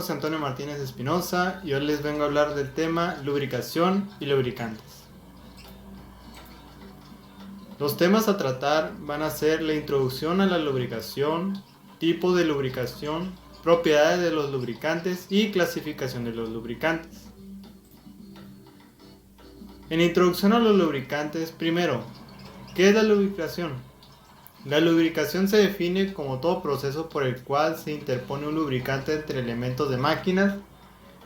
Soy Antonio Martínez Espinosa y hoy les vengo a hablar del tema lubricación y lubricantes. Los temas a tratar van a ser la introducción a la lubricación, tipo de lubricación, propiedades de los lubricantes y clasificación de los lubricantes. En introducción a los lubricantes, primero, ¿qué es la lubricación? La lubricación se define como todo proceso por el cual se interpone un lubricante entre elementos de máquinas,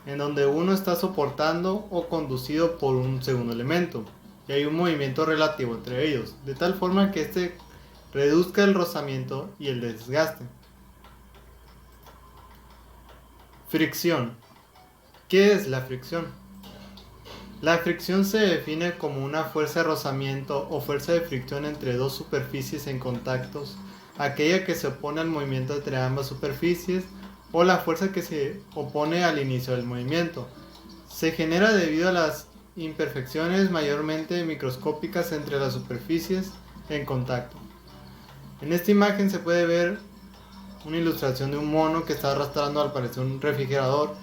en donde uno está soportando o conducido por un segundo elemento, y hay un movimiento relativo entre ellos, de tal forma que este reduzca el rozamiento y el desgaste. Fricción. ¿Qué es la fricción? La fricción se define como una fuerza de rozamiento o fuerza de fricción entre dos superficies en contactos, aquella que se opone al movimiento entre ambas superficies o la fuerza que se opone al inicio del movimiento. Se genera debido a las imperfecciones mayormente microscópicas entre las superficies en contacto. En esta imagen se puede ver una ilustración de un mono que está arrastrando al parecer un refrigerador,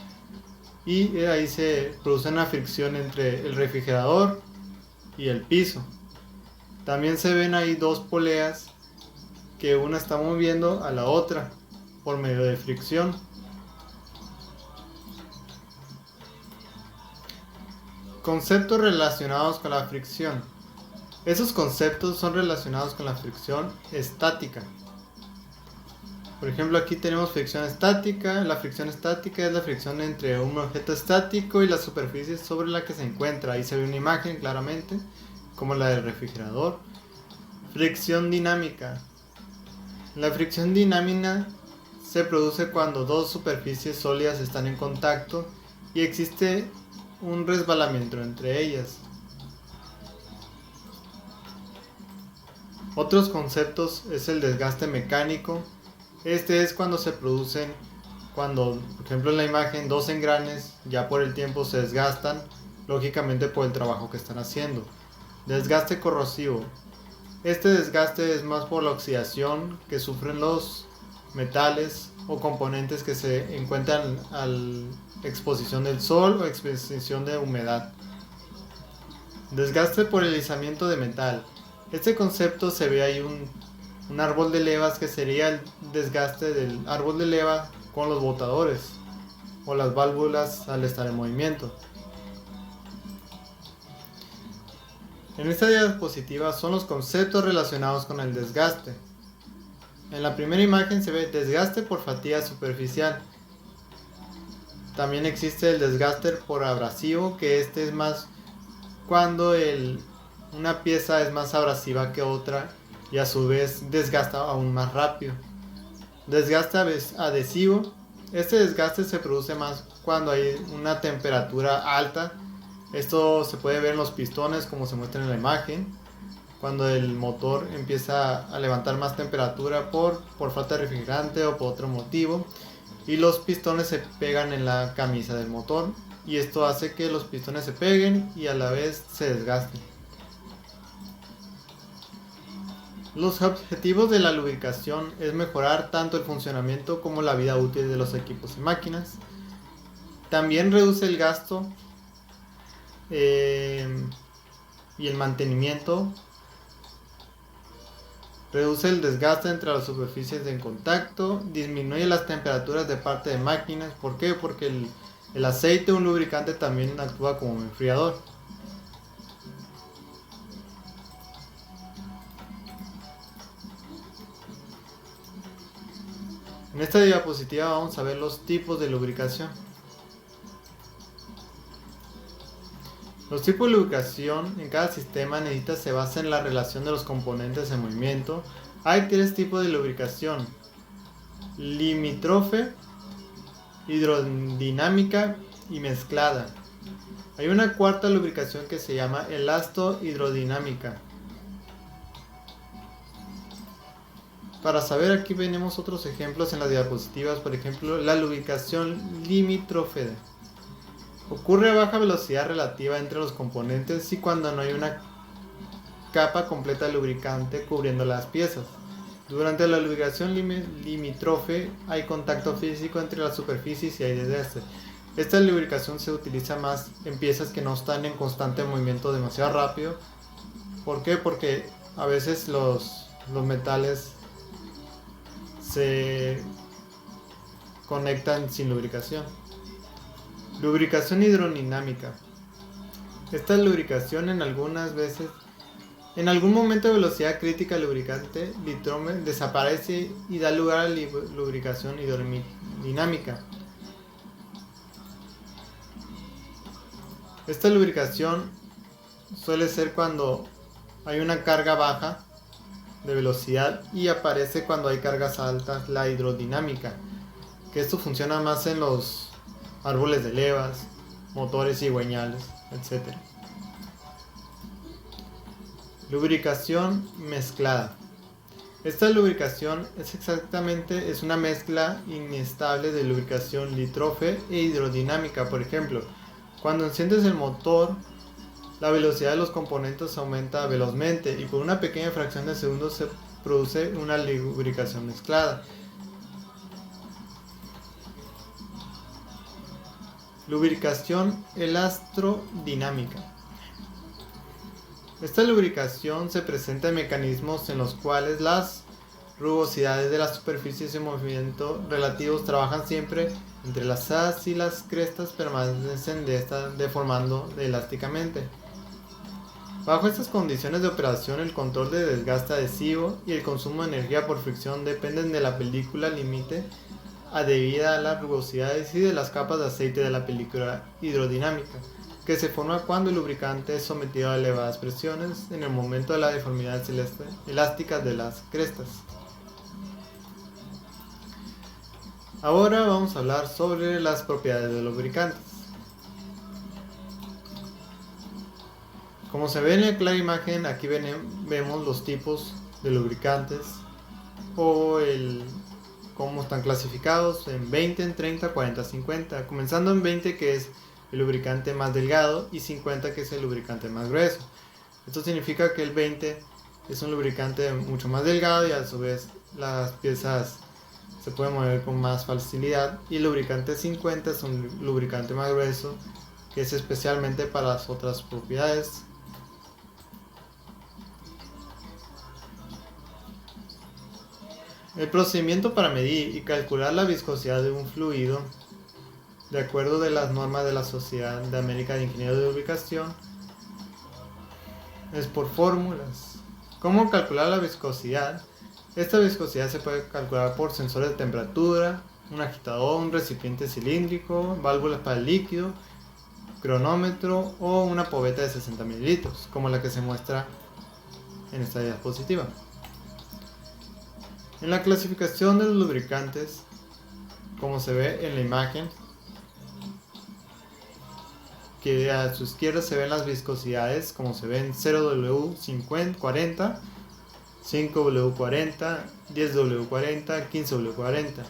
y ahí se produce una fricción entre el refrigerador y el piso. También se ven ahí dos poleas que una está moviendo a la otra por medio de fricción. Conceptos relacionados con la fricción. Esos conceptos son relacionados con la fricción estática. Por ejemplo, aquí tenemos fricción estática. La fricción estática es la fricción entre un objeto estático y la superficie sobre la que se encuentra. Ahí se ve una imagen claramente, como la del refrigerador. Fricción dinámica. La fricción dinámica se produce cuando dos superficies sólidas están en contacto y existe un resbalamiento entre ellas. Otros conceptos es el desgaste mecánico. Este es cuando se producen, por ejemplo en la imagen, dos engranes ya por el tiempo se desgastan, lógicamente por el trabajo que están haciendo. Desgaste corrosivo. Este desgaste es más por la oxidación que sufren los metales o componentes que se encuentran a la exposición del sol o exposición de humedad. Desgaste por deslizamiento de metal. Este concepto se ve ahí un árbol de levas, que sería el desgaste del árbol de leva con los botadores o las válvulas al estar en movimiento. En esta diapositiva son los conceptos relacionados con el desgaste. En la primera imagen se ve desgaste por fatiga superficial. También existe el desgaste por abrasivo, que este es más cuando una pieza es más abrasiva que otra y a su vez desgasta aún más rápido. Desgaste adhesivo. Este desgaste se produce más cuando hay una temperatura alta. Esto se puede ver en los pistones, como se muestra en la imagen, cuando el motor empieza a levantar más temperatura por falta de refrigerante o por otro motivo, y los pistones se pegan en la camisa del motor, y esto hace que los pistones se peguen y a la vez se desgasten. Los objetivos de la lubricación es mejorar tanto el funcionamiento como la vida útil de los equipos y máquinas. También reduce el gasto y el mantenimiento. Reduce el desgaste entre las superficies en contacto. Disminuye las temperaturas de parte de máquinas. ¿Por qué? Porque el aceite, un lubricante, también actúa como un enfriador. En esta diapositiva vamos a ver los tipos de lubricación. Los tipos de lubricación en cada sistema se basa en la relación de los componentes en movimiento. Hay tres tipos de lubricación: limítrofe, hidrodinámica y mezclada. Hay una cuarta lubricación que se llama elasto-hidrodinámica. Para saber, aquí tenemos otros ejemplos en las diapositivas. Por ejemplo, la lubricación limítrofe ocurre a baja velocidad relativa entre los componentes y cuando no hay una capa completa de lubricante cubriendo las piezas. Durante la lubricación limítrofe hay contacto físico entre las superficies y hay desgaste. Esta lubricación se utiliza más en piezas que no están en constante movimiento demasiado rápido. ¿Por qué? Porque a veces los metales se conectan sin lubricación. Lubricación hidrodinámica. Esta lubricación en algún momento de velocidad crítica el lubricante litrome desaparece y da lugar a lubricación hidrodinámica. Esta lubricación suele ser cuando hay una carga baja de velocidad y aparece cuando hay cargas altas la hidrodinámica, que esto funciona más en los árboles de levas, motores cigüeñales, etc. Lubricación mezclada. Esta lubricación es una mezcla inestable de lubricación litrofe e hidrodinámica. Por ejemplo, cuando enciendes el motor, la velocidad de los componentes aumenta velozmente y por una pequeña fracción de segundo se produce una lubricación mezclada. Lubricación elastodinámica. Esta lubricación se presenta en mecanismos en los cuales las rugosidades de las superficies en movimiento relativos trabajan siempre entre las asas y las crestas permanecen deformando elásticamente. Bajo estas condiciones de operación, el control de desgaste adhesivo y el consumo de energía por fricción dependen de la película límite adherida a las rugosidades y de las capas de aceite de la película hidrodinámica, que se forma cuando el lubricante es sometido a elevadas presiones en el momento de la deformidad elástica de las crestas. Ahora vamos a hablar sobre las propiedades de los lubricantes. Como se ve en la clara imagen, aquí vemos los tipos de lubricantes o cómo están clasificados en 20, en 30, 40, 50. Comenzando en 20, que es el lubricante más delgado, y 50, que es el lubricante más grueso. Esto significa que el 20 es un lubricante mucho más delgado y a su vez las piezas se pueden mover con más facilidad, y el lubricante 50 es un lubricante más grueso que es especialmente para las otras propiedades. El procedimiento para medir y calcular la viscosidad de un fluido, de acuerdo de las normas de la Sociedad de América de Ingenieros de Lubricación, es por fórmulas. ¿Cómo calcular la viscosidad? Esta viscosidad se puede calcular por sensores de temperatura, un agitador, un recipiente cilíndrico, válvulas para el líquido, cronómetro o una pobeta de 60 mililitros, como la que se muestra en esta diapositiva. En la clasificación de los lubricantes, como se ve en la imagen, que a su izquierda se ven las viscosidades, como se ven 0W40, 5W40, 10W40, 15W40.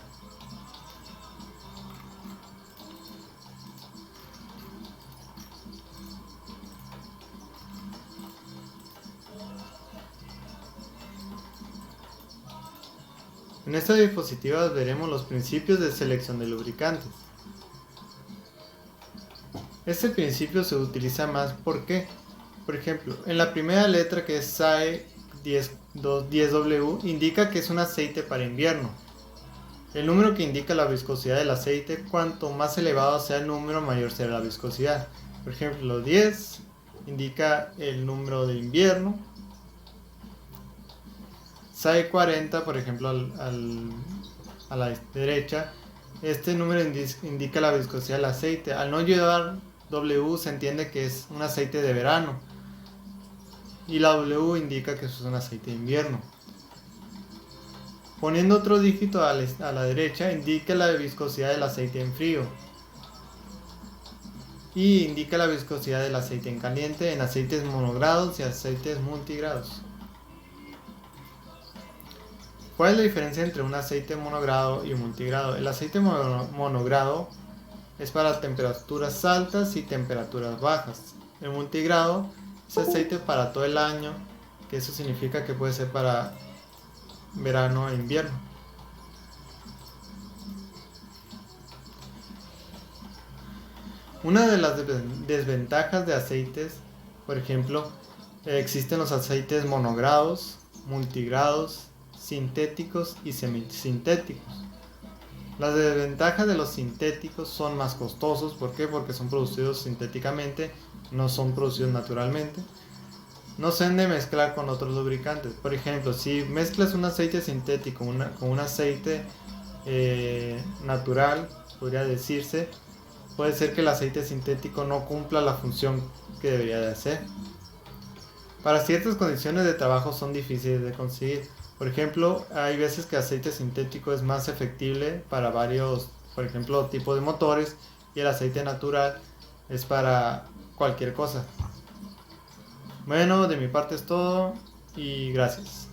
En esta diapositiva veremos los principios de selección de lubricantes. Este principio se utiliza más porque, por ejemplo, en la primera letra, que es SAE 10W, indica que es un aceite para invierno. El número que indica la viscosidad del aceite, cuanto más elevado sea el número, mayor será la viscosidad. Por ejemplo, 10 indica el número de invierno. SAE 40, por ejemplo, a la derecha, este número indica la viscosidad del aceite. Al no llevar W, se entiende que es un aceite de verano, y la W indica que es un aceite de invierno. Poniendo otro dígito a la derecha, indica la viscosidad del aceite en frío, y indica la viscosidad del aceite en caliente en aceites monogrados y aceites multigrados. ¿Cuál es la diferencia entre un aceite monogrado y un multigrado? El aceite monogrado es para temperaturas altas y temperaturas bajas. El multigrado es aceite para todo el año, que eso significa que puede ser para verano e invierno. Una de las desventajas de aceites, por ejemplo, existen los aceites monogrados, multigrados, sintéticos y semisintéticos. Las desventajas de los sintéticos son más costosos. ¿Por qué? Porque son producidos sintéticamente, no son producidos naturalmente. No se han de mezclar con otros lubricantes. Por ejemplo, si mezclas un aceite sintético con un aceite natural, podría decirse, puede ser que el aceite sintético no cumpla la función que debería de hacer. Para ciertas condiciones de trabajo son difíciles de conseguir. Por ejemplo, hay veces que aceite sintético es más efectivo para varios, por ejemplo, tipos de motores, y el aceite natural es para cualquier cosa. Bueno, de mi parte es todo y gracias.